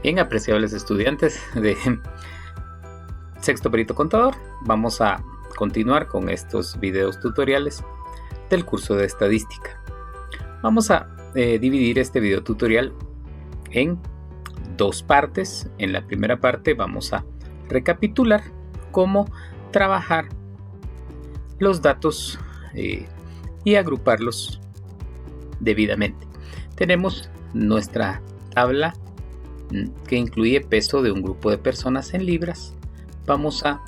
Bien, apreciables estudiantes de sexto perito contador, vamos a continuar con estos videos tutoriales del curso de estadística. Vamos a dividir este video tutorial en dos partes. En la primera parte vamos a recapitular cómo trabajar los datos y agruparlos debidamente. Tenemos nuestra tabla que incluye peso de un grupo de personas en libras. Vamos a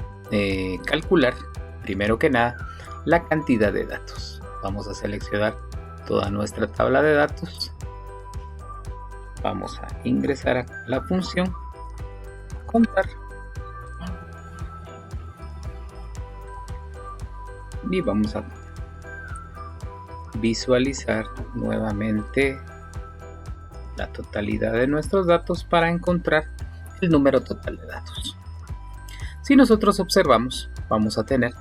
calcular primero que nada la cantidad de datos. Vamos a seleccionar toda nuestra tabla de datos. Vamos a ingresar a la función contar y vamos a visualizar nuevamente la totalidad de nuestros datos para encontrar el número total de datos. Si nosotros observamos, vamos a tener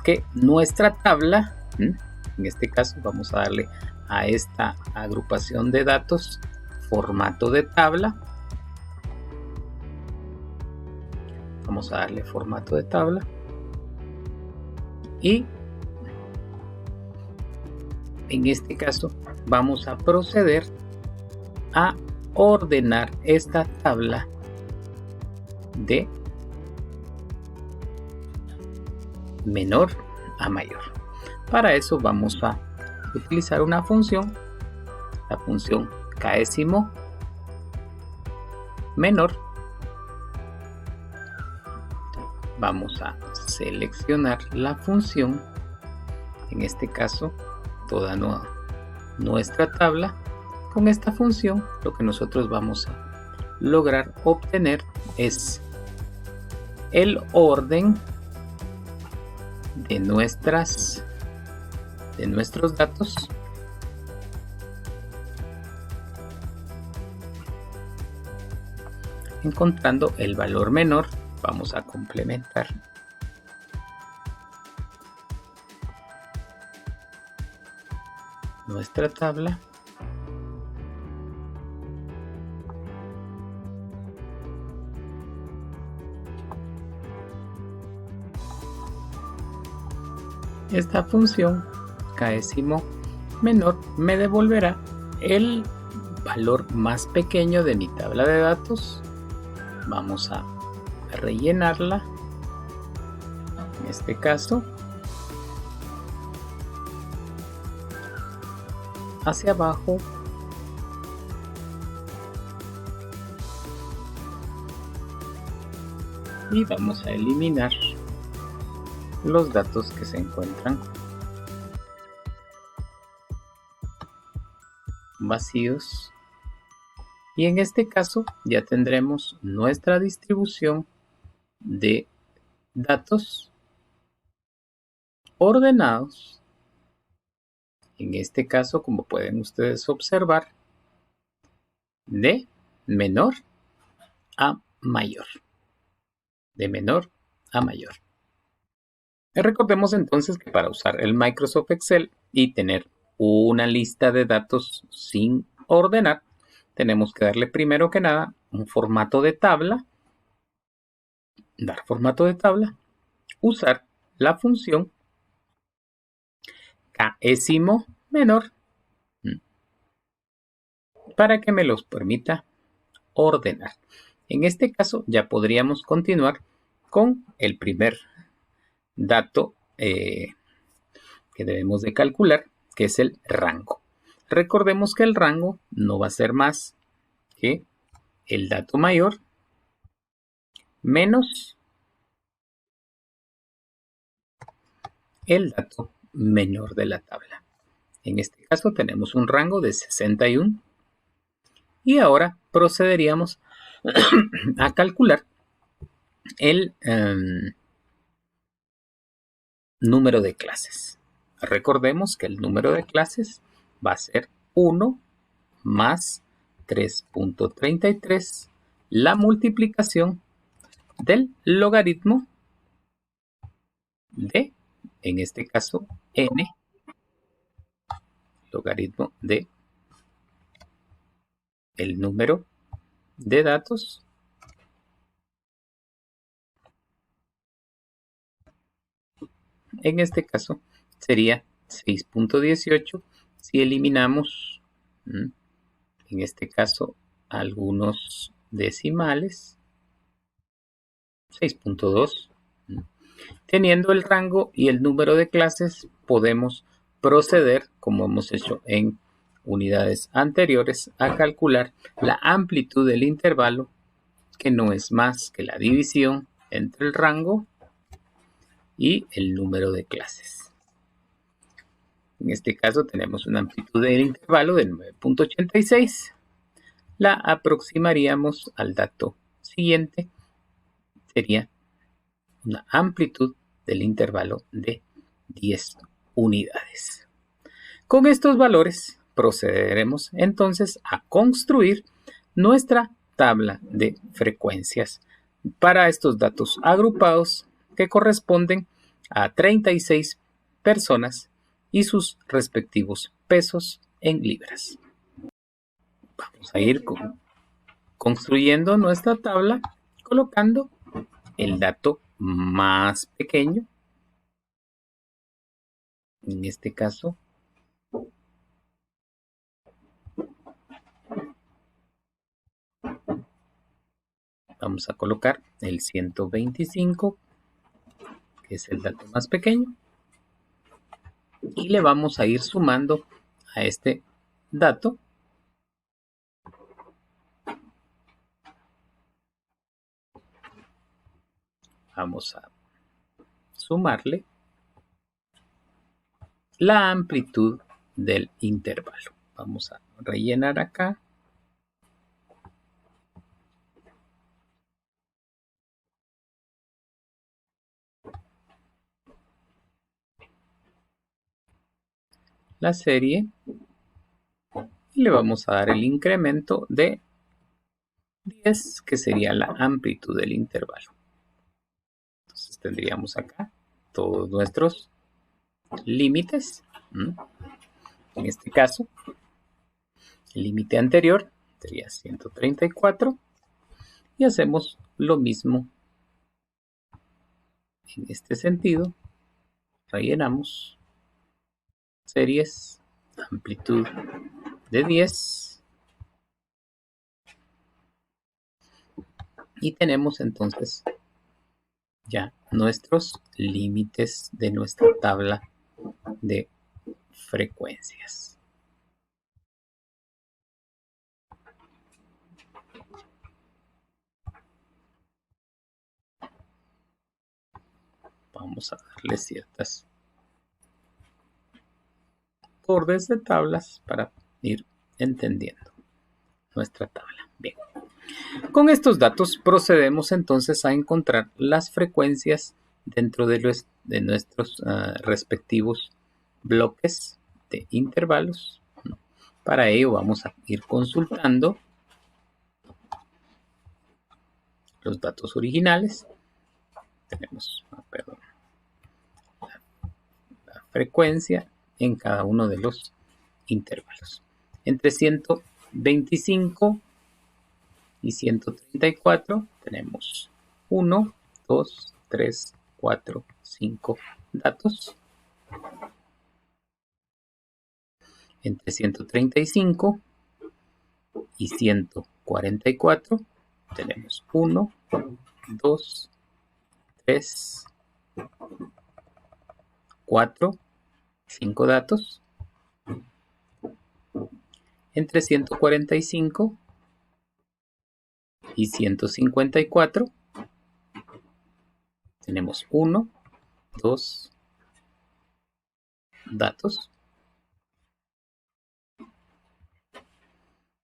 que nuestra tabla, en este caso vamos a darle a esta agrupación de datos formato de tabla. Vamos a darle formato de tabla y en este caso vamos a proceder a ordenar esta tabla de menor a mayor. Para eso vamos a utilizar una función, la función késimo menor. Vamos a seleccionar la función, en este caso toda nuestra tabla. Con esta función lo que nosotros vamos a lograr obtener es el orden de nuestros datos encontrando el valor menor. Vamos a complementar nuestra tabla esta función késimo menor me devolverá el valor más pequeño de mi tabla de datos. Vamos a rellenarla, en este caso hacia abajo y vamos a eliminar los datos que se encuentran vacíos, y en este caso ya tendremos nuestra distribución de datos ordenados, en este caso, como pueden ustedes observar, de menor a mayor, de menor a mayor. Recordemos entonces que para usar el Microsoft Excel y tener una lista de datos sin ordenar, tenemos que darle primero que nada un formato de tabla, dar formato de tabla, usar la función késimo menor para que me los permita ordenar. En este caso ya podríamos continuar con el primer dato que debemos de calcular, que es el rango. Recordemos que el rango no va a ser más que el dato mayor menos el dato menor de la tabla. En este caso tenemos un rango de 61 y ahora procederíamos a calcular el número de clases. Recordemos que el número de clases va a ser 1 más 3.33, la multiplicación del logaritmo de, en este caso, n, logaritmo de el número de datos. En este caso sería 6.18 si eliminamos, en este caso, algunos decimales. 6.2. Teniendo el rango y el número de clases, podemos proceder, como hemos hecho en unidades anteriores, a calcular la amplitud del intervalo, que no es más que la división entre el rango y el número de clases. En este caso tenemos una amplitud del intervalo de 9.86. La aproximaríamos al dato siguiente. Sería una amplitud del intervalo de 10 unidades. Con estos valores procederemos entonces a construir nuestra tabla de frecuencias para estos datos agrupados que corresponden a 36 personas y sus respectivos pesos en libras. Vamos a ir construyendo nuestra tabla colocando el dato más pequeño. En este caso, vamos a colocar el 125, que es el dato más pequeño, y le vamos a ir sumando a este dato vamos a sumarle la amplitud del intervalo. Vamos a rellenar acá. La serie y le vamos a dar el incremento de 10, que sería la amplitud del intervalo. Entonces tendríamos acá todos nuestros límites. En este caso, el límite anterior sería 134 y hacemos lo mismo en este sentido. Rellenamos series, amplitud de 10 y tenemos entonces ya nuestros límites de nuestra tabla de frecuencias. Vamos a darle ciertas bordes de tablas para ir entendiendo nuestra tabla. Bien. Con estos datos procedemos entonces a encontrar las frecuencias dentro de nuestros respectivos bloques de intervalos. Para ello vamos a ir consultando los datos originales. Tenemos la frecuencia en cada uno de los intervalos. Entre 125 y 134 tenemos 1, 2, 3, 4, 5 datos. Entre 135 y 144 tenemos 1, 2, 3, 4, 5 datos. Entre 145 y 154 tenemos 1, 2 datos.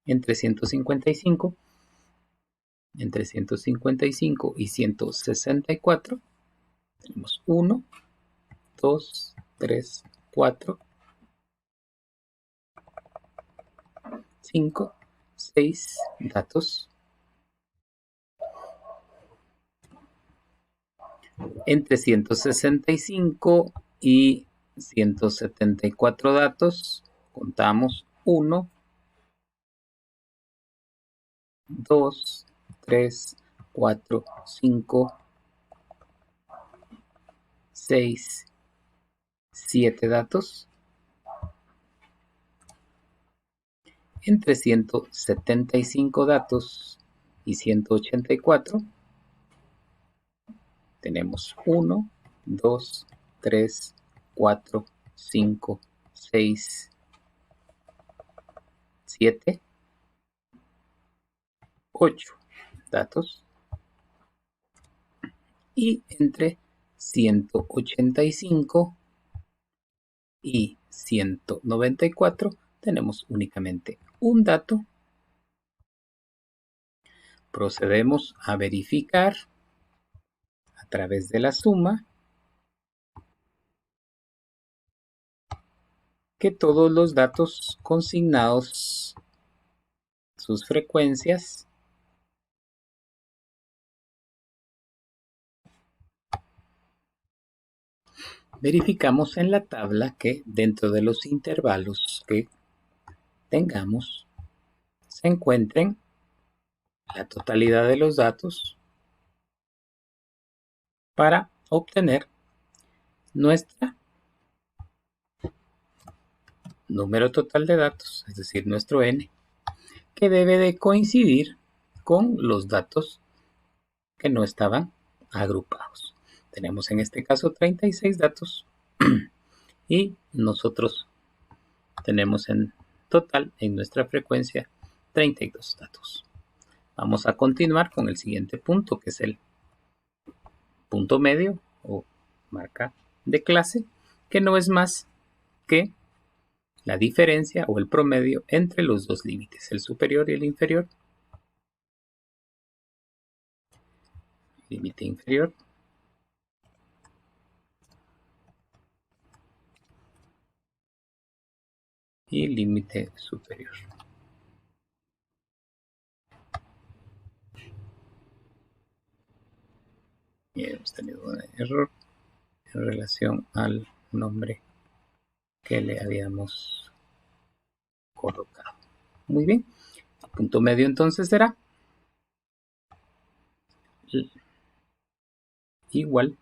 Entre 155 y 164 tenemos 1, 2, 3, 4, 5, 6 datos. Entre 165 y 174 datos contamos 1, 2, 3, 4, 5, 6, 7 datos. Entre 175 datos y 184 tenemos 1, 2, 3, 4, 5, 6, 7, 8 datos. Y entre 185 y 194 tenemos únicamente un dato. Procedemos a verificar a través de la suma que todos los datos consignados, sus frecuencias, verificamos en la tabla que dentro de los intervalos que tengamos se encuentren la totalidad de los datos para obtener nuestro número total de datos, es decir, nuestro n, que debe de coincidir con los datos que no estaban agrupados. Tenemos en este caso 36 datos y nosotros tenemos en total en nuestra frecuencia 32 datos. Vamos a continuar con el siguiente punto, que es el punto medio o marca de clase, que no es más que la diferencia o el promedio entre los dos límites, el superior y el inferior. Límite inferior y límite superior. Y hemos tenido un error en relación al nombre que le habíamos colocado. Muy bien. El punto medio entonces será igual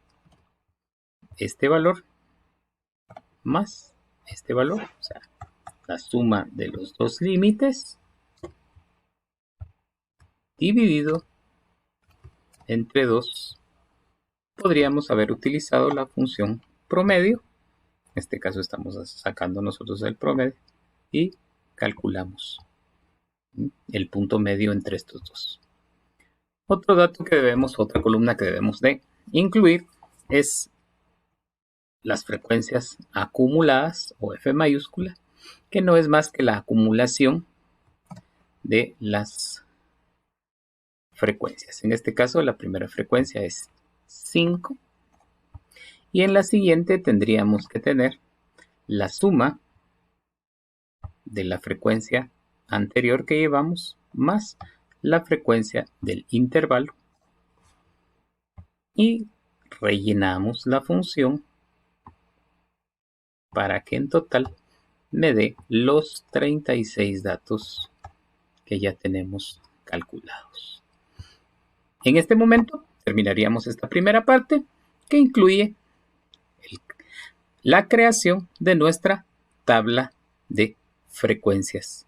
este valor más este valor, o sea, la suma de los dos límites dividido entre 2. Podríamos haber utilizado la función promedio. En este caso estamos sacando nosotros el promedio y calculamos el punto medio entre estos dos. Otro dato que debemos, otra columna que debemos de incluir es las frecuencias acumuladas o F mayúscula, que no es más que la acumulación de las frecuencias. En este caso la primera frecuencia es 5 y en la siguiente tendríamos que tener la suma de la frecuencia anterior que llevamos más la frecuencia del intervalo y rellenamos la función para que en total me dé los 36 datos que ya tenemos calculados. En este momento terminaríamos esta primera parte que incluye la creación de nuestra tabla de frecuencias,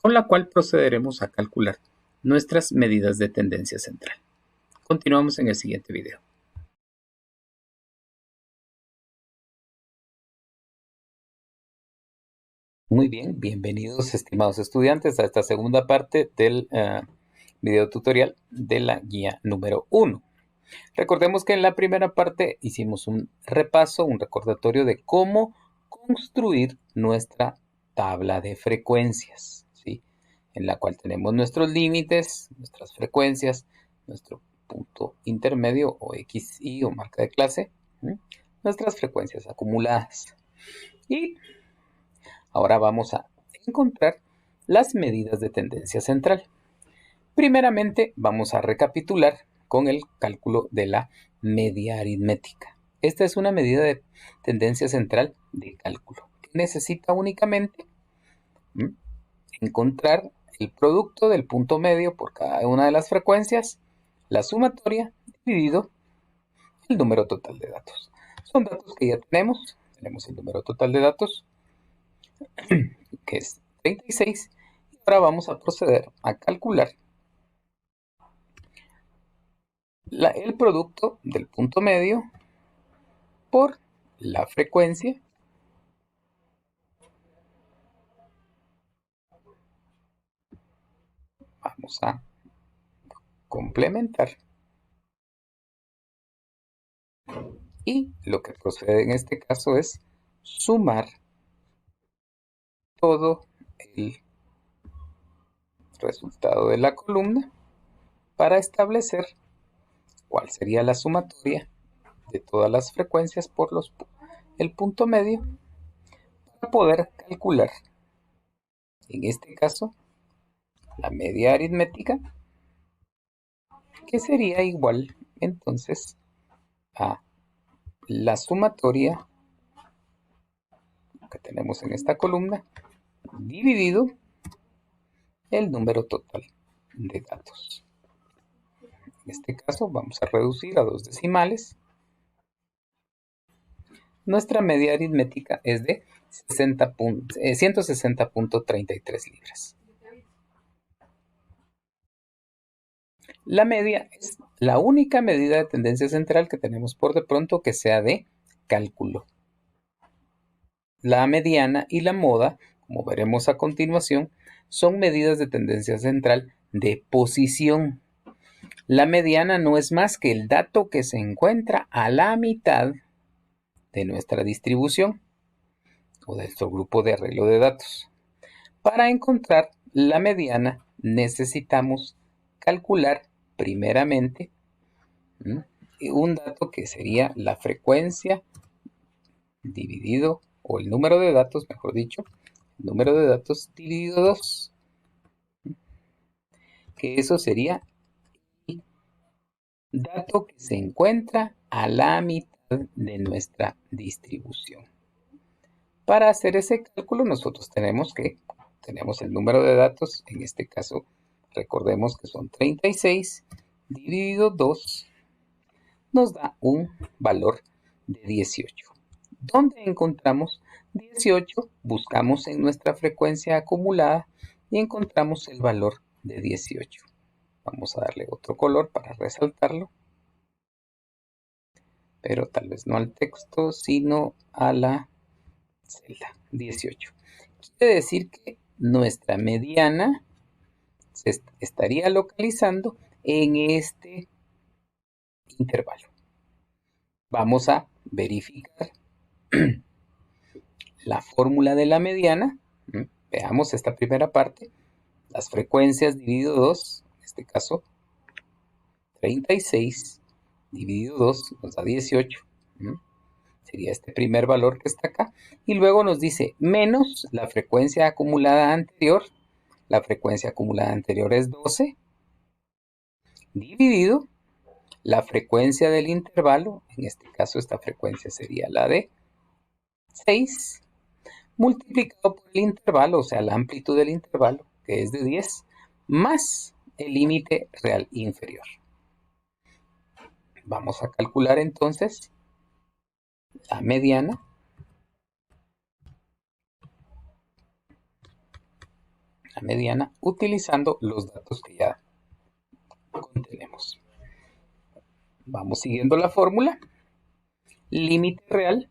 con la cual procederemos a calcular nuestras medidas de tendencia central. Continuamos en el siguiente video. Muy bien, bienvenidos estimados estudiantes a esta segunda parte del video tutorial de la guía número 1. Recordemos que en la primera parte hicimos un repaso, un recordatorio de cómo construir nuestra tabla de frecuencias, ¿sí? En la cual tenemos nuestros límites, nuestras frecuencias, nuestro punto intermedio o XY o marca de clase, ¿sí? Nuestras frecuencias acumuladas. Y ahora vamos a encontrar las medidas de tendencia central. Primeramente vamos a recapitular con el cálculo de la media aritmética. Esta es una medida de tendencia central de cálculo que necesita únicamente encontrar el producto del punto medio por cada una de las frecuencias, la sumatoria, dividido el número total de datos. Son datos que ya tenemos. Tenemos el número total de datos, que es 36. Y ahora vamos a proceder a calcular el producto del punto medio por la frecuencia vamos a complementar, y lo que procede en este caso es sumar todo el resultado de la columna para establecer cuál sería la sumatoria de todas las frecuencias por el punto medio, para poder calcular en este caso la media aritmética, que sería igual entonces a la sumatoria que tenemos en esta columna dividido el número total de datos. En este caso vamos a reducir a 2 decimales. Nuestra media aritmética es de 160.33 libras. La media es la única medida de tendencia central que tenemos por de pronto que sea de cálculo. La mediana y la moda, como veremos a continuación, son medidas de tendencia central de posición. La mediana no es más que el dato que se encuentra a la mitad de nuestra distribución o de nuestro grupo de arreglo de datos. Para encontrar la mediana necesitamos calcular primeramente un dato que sería la frecuencia dividido, o el número de datos, mejor dicho, el número de datos dividido 2, que eso sería el dato que se encuentra a la mitad de nuestra distribución. Para hacer ese cálculo nosotros tenemos el número de datos, en este caso recordemos que son 36 dividido 2, nos da un valor de 18. ¿Dónde encontramos 18? Buscamos en nuestra frecuencia acumulada y encontramos el valor de 18. Vamos a darle otro color para resaltarlo, pero tal vez no al texto, sino a la celda 18. Quiere decir que nuestra mediana se estaría localizando en este intervalo. Vamos a verificar la fórmula de la mediana. Veamos esta primera parte. Las frecuencias dividido 2, en este caso 36 dividido 2 nos da 18. Sería este primer valor que está acá. Y luego nos dice menos la frecuencia acumulada anterior. La frecuencia acumulada anterior es 12. Dividido la frecuencia del intervalo. En este caso esta frecuencia sería la de 6. Multiplicado por el intervalo, o sea, la amplitud del intervalo, que es de 10, más el límite real inferior. Vamos a calcular entonces la mediana. La mediana utilizando los datos que ya contenemos. Vamos siguiendo la fórmula. Límite real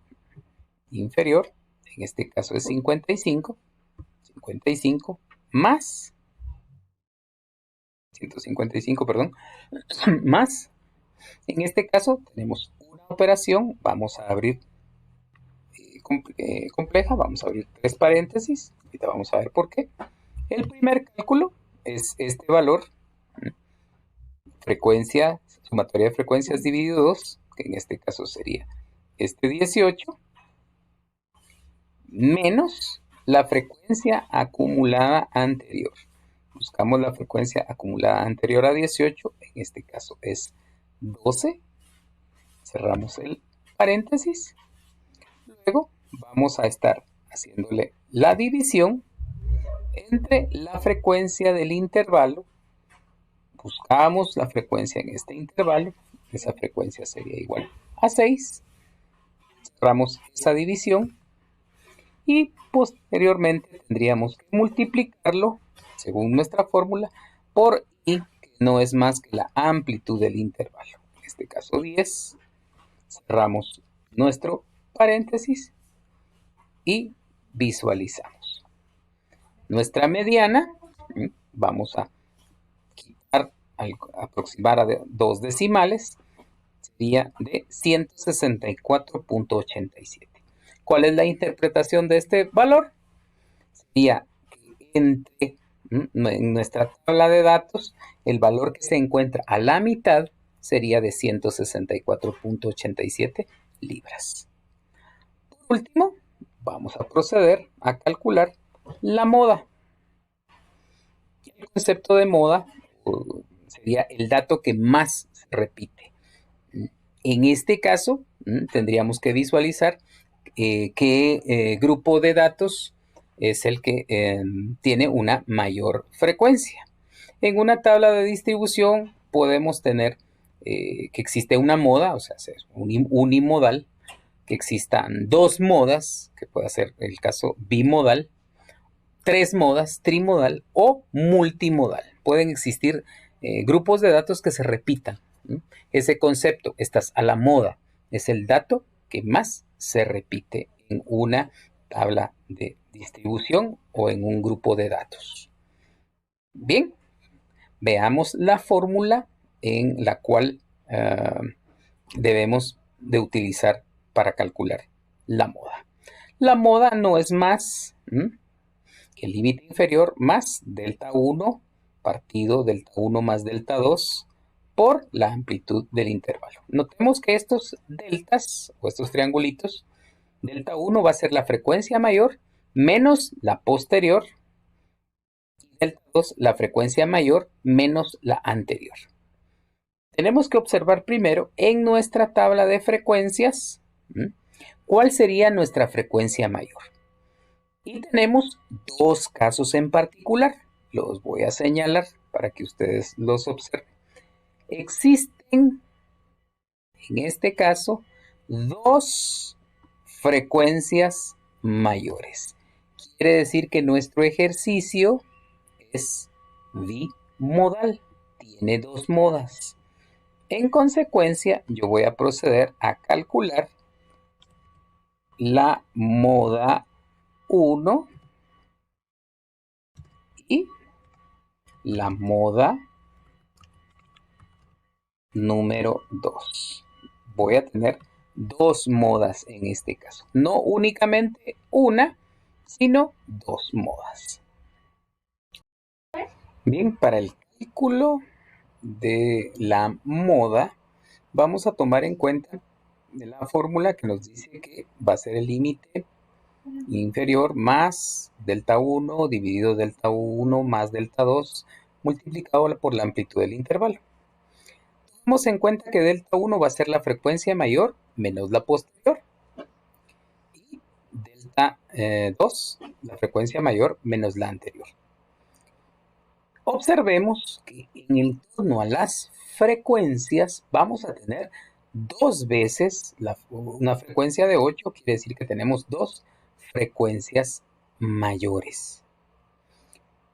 inferior, en este caso es 55 más 155, perdón, más, en este caso tenemos una operación, vamos a abrir compleja, vamos a abrir 3 paréntesis, ahorita vamos a ver por qué. El primer cálculo es este valor, frecuencia, sumatoria de frecuencias dividido 2, que en este caso sería este 18, menos la frecuencia acumulada anterior. Buscamos la frecuencia acumulada anterior a 18, en este caso es 12. Cerramos el paréntesis. Luego vamos a estar haciéndole la división entre la frecuencia del intervalo. Buscamos la frecuencia en este intervalo. Esa frecuencia sería igual a 6. Cerramos esa división y posteriormente tendríamos que multiplicarlo, según nuestra fórmula, por I, que no es más que la amplitud del intervalo. En este caso 10. Cerramos nuestro paréntesis y visualizamos. Nuestra mediana, vamos a quitar, al aproximar a 2 decimales, sería de 164.87. ¿Cuál es la interpretación de este valor? Sería que en nuestra tabla de datos, el valor que se encuentra a la mitad sería de 164.87 libras. Por último, vamos a proceder a calcular la moda. El concepto de moda sería el dato que más se repite. En este caso, tendríamos que visualizar qué grupo de datos es el que tiene una mayor frecuencia. En una tabla de distribución podemos tener que existe una moda, o sea, ser unimodal, que existan 2 modas, que puede ser el caso bimodal, 3 modas, trimodal o multimodal. Pueden existir grupos de datos que se repitan. Ese concepto, estás a la moda, es el dato que más se repite en una tabla de distribución o en un grupo de datos. Bien, veamos la fórmula en la cual debemos de utilizar para calcular la moda. La moda no es más que el límite inferior más delta 1 partido delta 1 más delta 2 por la amplitud del intervalo. Notemos que estos deltas o estos triangulitos, delta 1 va a ser la frecuencia mayor menos la posterior y delta 2 la frecuencia mayor menos la anterior. Tenemos que observar primero en nuestra tabla de frecuencias cuál sería nuestra frecuencia mayor. Y tenemos 2 casos en particular. Los voy a señalar para que ustedes los observen. Existen, en este caso, 2 frecuencias mayores. Quiere decir que nuestro ejercicio es bimodal. Tiene 2 modas. En consecuencia, yo voy a proceder a calcular la moda 1 y la moda número 2. Voy a tener 2 modas en este caso. No únicamente una, sino 2 modas. Bien, para el cálculo de la moda, vamos a tomar en cuenta la fórmula que nos dice que va a ser el límite inferior más delta 1 dividido delta 1 más delta 2 multiplicado por la amplitud del intervalo. Tomemos en cuenta que delta 1 va a ser la frecuencia mayor menos la posterior y delta 2 la frecuencia mayor menos la anterior. Observemos que en torno a las frecuencias vamos a tener 2 veces una frecuencia de 8, quiere decir que tenemos 2 frecuencias mayores.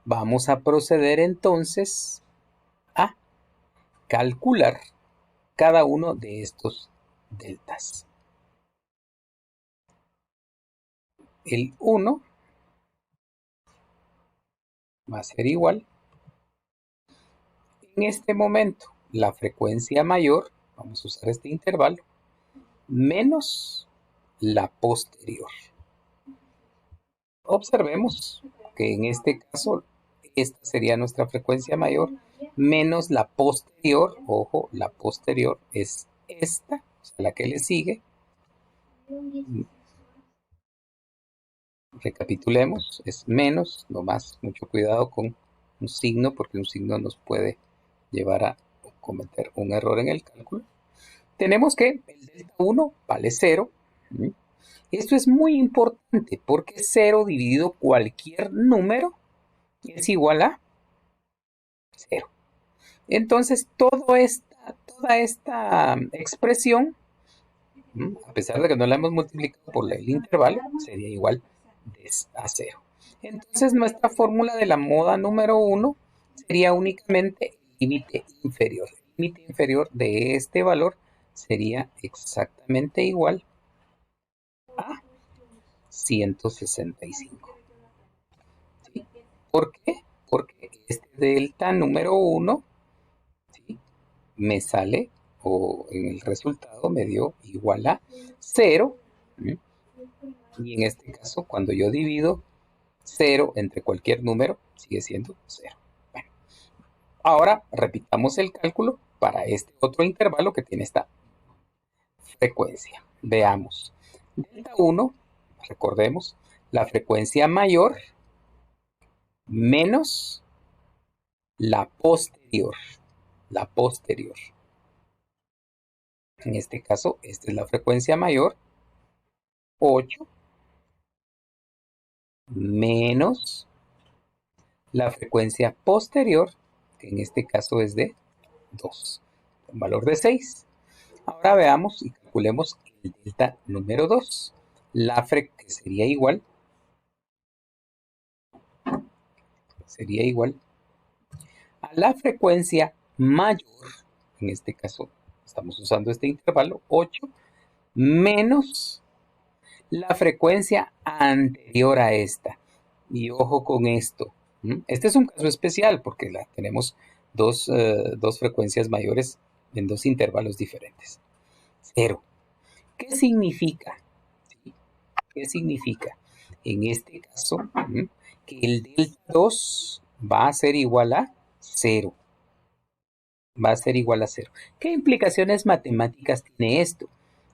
Vamos a proceder entonces a calcular cada uno de estos deltas. El 1 va a ser igual. En este momento, la frecuencia mayor, vamos a usar este intervalo, menos la posterior. Observemos que en este caso, esta sería nuestra frecuencia mayor, menos la posterior. Ojo, la posterior es esta, o sea, la que le sigue. Recapitulemos, es menos, nomás mucho cuidado con un signo, porque un signo nos puede llevar a cometer un error en el cálculo. Tenemos que el delta 1 vale 0. Esto es muy importante porque 0 dividido cualquier número es igual a 0. Entonces, toda esta expresión, a pesar de que no la hemos multiplicado por el intervalo, sería igual a 0. Entonces, nuestra fórmula de la moda número 1 sería únicamente el límite inferior. El límite inferior de este valor sería exactamente igual a 165. ¿Sí? ¿Por qué? Porque este delta número 1, ¿sí?, me sale, o en el resultado me dio igual a 0. ¿Sí? Y en este caso, cuando yo divido 0 entre cualquier número, sigue siendo 0. Bueno, ahora repitamos el cálculo para este otro intervalo que tiene esta frecuencia. Veamos. Delta 1, recordemos, la frecuencia mayor menos la posterior. La posterior. En este caso, esta es la frecuencia mayor, 8, menos la frecuencia posterior, que en este caso es de 2, un valor de 6. Ahora veamos y calculemos el delta número 2, que sería igual a la frecuencia mayor, en este caso estamos usando este intervalo, 8, menos la frecuencia anterior a esta. Y ojo con esto. Este es un caso especial porque tenemos dos frecuencias mayores en dos intervalos diferentes. 0. ¿Qué significa? ¿Sí? ¿Qué significa? En este caso, que el delta 2 va a ser igual a 0. Va a ser igual a 0. ¿Qué implicaciones matemáticas tiene esto?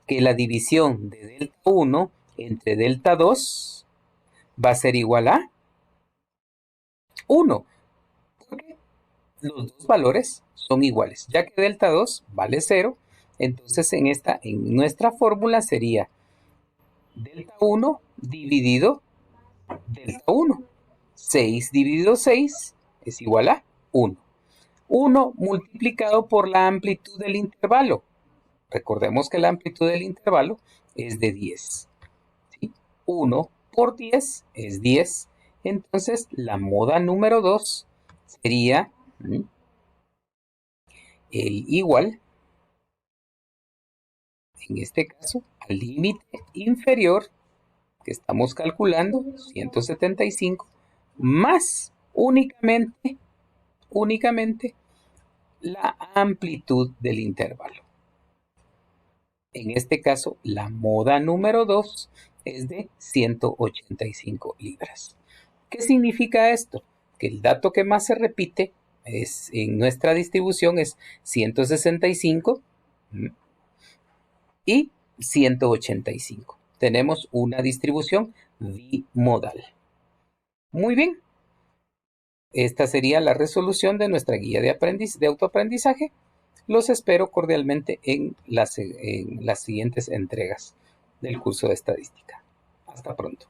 Que la división de delta 1 entre delta 2 va a ser igual a 1. Porque los dos valores son iguales. Ya que delta 2 vale 0, entonces en nuestra fórmula sería delta 1 dividido delta 1. 6 dividido 6 es igual a 1. 1 multiplicado por la amplitud del intervalo. Recordemos que la amplitud del intervalo es de 10. ¿Sí? 1 por 10 es 10. Entonces, la moda número 2 sería el igual, en este caso, al límite inferior que estamos calculando, 175, más únicamente la amplitud del intervalo. En este caso, la moda número 2 es de 185 libras. ¿Qué significa esto? Que el dato que más se repite en nuestra distribución es 165 y 185. Tenemos una distribución bimodal. Muy bien. Esta sería la resolución de nuestra guía de autoaprendizaje. Los espero cordialmente en las siguientes entregas del curso de estadística. Hasta pronto.